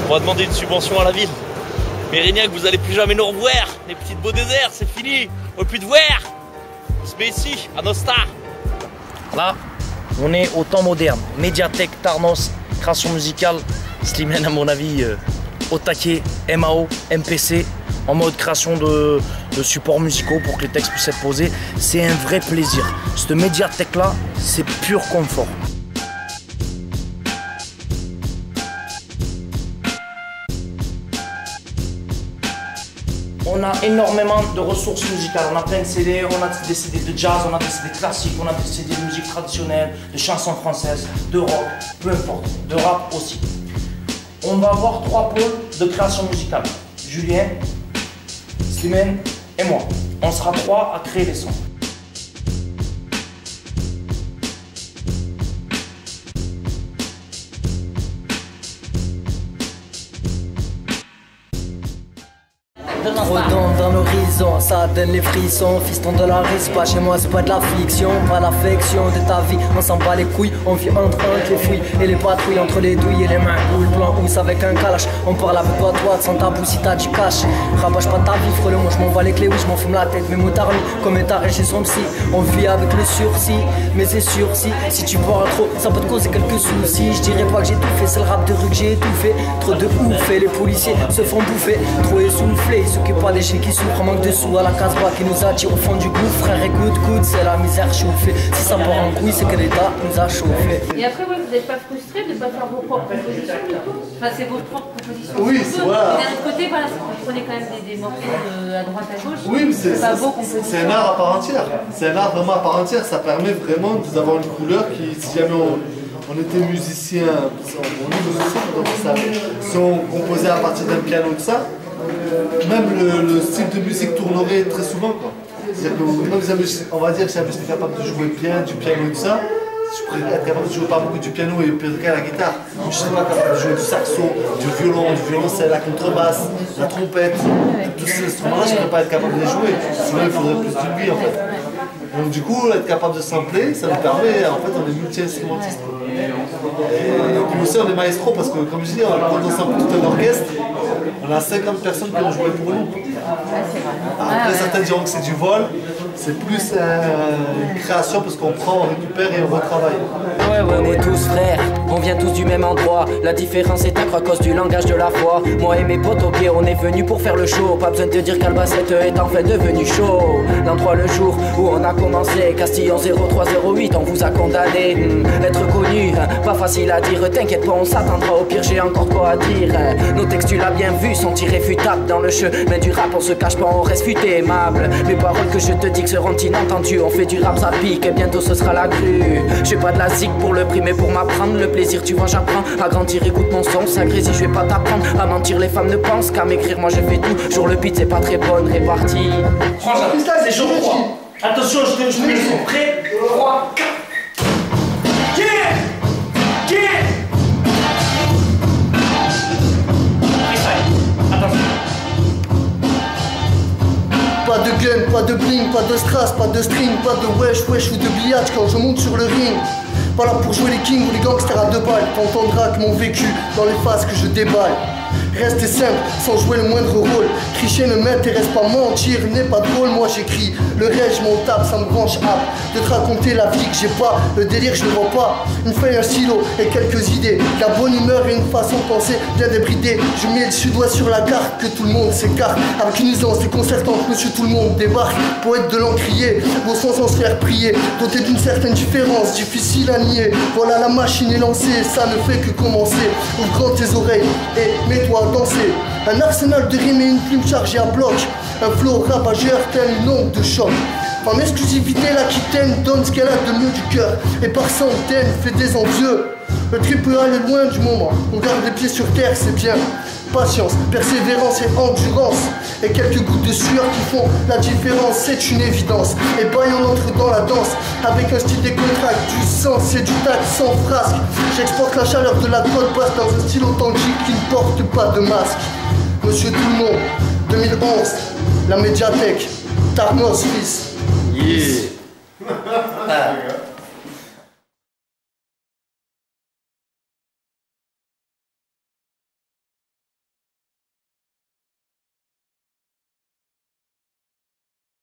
On va demander une subvention à la ville. Mérignac, vous allez plus jamais nous revoir. Les petites beaux déserts, c'est fini. On peut plus te voir. On se met ici, à Nostar. Là, on est au temps moderne. Médiathèque, Tarnos, création musicale. Slimane, à mon avis, au taquet, MAO, MPC, en mode création de supports musicaux pour que les textes puissent être posés. C'est un vrai plaisir. Cette médiathèque-là, c'est pur confort. On a énormément de ressources musicales. On a plein de CD, on a des CD de jazz, on a des CD classiques, on a des CD de musique traditionnelle, de chansons françaises, de rock, peu importe, de rap aussi. On va avoir 3 pôles de création musicale. Julien, Slimane et moi. On sera 3 à créer les sons. Redonde dans l'horizon, ça donne les frissons. Fiston de la risque, pas chez moi, c'est pas de la fiction. Pas l'affection de ta vie, on s'en bat les couilles. On vit entre les fouilles et les patrouilles, entre les douilles et les mains. Ou le blanc housse avec un calache. On parle avec toi, sans tabou si t'as du cash. Rabâche pas ta vie, frôle moi, je m'en bats les clés, oui, je m'en fume la tête. Mes motards mis comme état chez son psy. On vit avec le sursis, mais c'est sûr si tu bois trop, ça peut te causer quelques soucis. Je dirais pas que j'ai tout fait, c'est le rap de rue que j'ai étouffé. Trop de ouf et les policiers se font bouffer. Trop essoufflés, s'occupe pas des chiens qui souffrent, manque de sous à la casse-bas qui nous attire au fond du gouffre. Frère, écoute, c'est la misère chauffée. Si ça part en couille, c'est que l'État nous a chauffé. Et après, ouais, vous n'êtes pas frustré de ne pas faire vos propres compositions du coup? Enfin, c'est vos propres compositions. Oui, c'est voilà. Et d'un autre côté, voilà, vous prenez quand même des morceaux à droite à gauche. Oui, mais c'est un art à part entière. C'est un art vraiment à part entière. Ça permet vraiment d'avoir une couleur qui, si jamais on était musicien, on est musicien, donc ça, si on composait à partir d'un piano de ça, même le style de musique tournerait très souvent, quoi. C'est-à-dire que même, on va dire que si j'étais capable de jouer bien du piano de ça, je pourrais être capable de jouer pas beaucoup du piano et peut-être la guitare. Je ne suis pas capable de jouer du saxo, du violoncelle, la contrebasse, la trompette. Tous ces instruments-là, je ne pourrais pas être capable de les jouer. Sinon, il faudrait plus de lui, en fait. Donc du coup, être capable de sampler, ça nous permet, en fait, on est multi-instrumentiste. Et puis aussi, on est maestro parce que, comme je dis, quand on sample tout un orchestre, on a 50 personnes qui ont joué pour nous. Après, certains diront que c'est du vol, c'est plus une création parce qu'on prend, on récupère et on retravaille. Ouais, on est tous frères, on vient tous du même endroit. La différence est à cause du langage de la foi. Moi et mes potes au pied, on est venus pour faire le show. Pas besoin de te dire qu'Albacete est enfin devenu chaud. L'endroit le jour où on a commencé, Castillon 0308, on vous a condamné. Être connu, pas facile à dire, t'inquiète pas, on s'attendra, au pire j'ai encore quoi à dire. Nos textes, tu l'as bien vu, sont irréfutables dans le chemin du rap, on se cache pas, on reste futé aimable. Mes paroles que je te dis que seront inentendues, on fait du rap, ça pique et bientôt ce sera la crue. J'ai pas de la zig pour le prix mais pour m'apprendre le plaisir, tu vois j'apprends à grandir, écoute mon son, ça grésille, je vais pas t'apprendre à mentir, les femmes ne pensent qu'à m'écrire, moi je fais tout, jour le beat c'est pas très bonne répartie. Franchement, c'est jour 3. Attention, je te mets le son prêt. 3, 4. Pas de gun, pas de bling, pas de strass, pas de string, pas de wesh ou de billage quand je monte sur le ring. Pas là pour jouer les kings ou les gangsters à 2 balles. T'entendras que mon vécu dans les phases que je déballe. Rester simple, sans jouer le moindre rôle. Tricher ne m'intéresse pas, mentir n'est pas drôle. Moi j'écris, le reste je m'en tape, ça me branche hâte de te raconter la vie que j'ai pas. Le délire je ne vois pas, une feuille, un stylo et quelques idées. La bonne humeur et une façon de penser bien débridée. Je mets le sud-ouest sur la carte, que tout le monde s'écarte. Avec une aisance déconcertante, monsieur tout le monde débarque. Poète de l'encrier, vos sens sans se faire prier. Doté d'une certaine différence, difficile à nier. Voilà la machine est lancée, ça ne fait que commencer. Ouvre grand tes oreilles et mets-toi à danser. Un arsenal de rimes et une plume chargée à bloc. Un flow ravageur tel une onde de choc. En exclusivité, l'Aquitaine donne ce qu'elle a de mieux du cœur. Et par centaines fait des envieux. Le trip peut aller loin du moment. On garde les pieds sur terre, c'est bien. Patience, persévérance et endurance. Et quelques gouttes de sueur qui font la différence, c'est une évidence. Et bah on entre dans la danse avec un style décontracté, du sens et du tact sans frasque. J'exporte la chaleur de la côte basse dans un style authentique qui ne porte pas de masque. Monsieur tout le monde, 2011, la médiathèque, Tarnos fils. Yeah.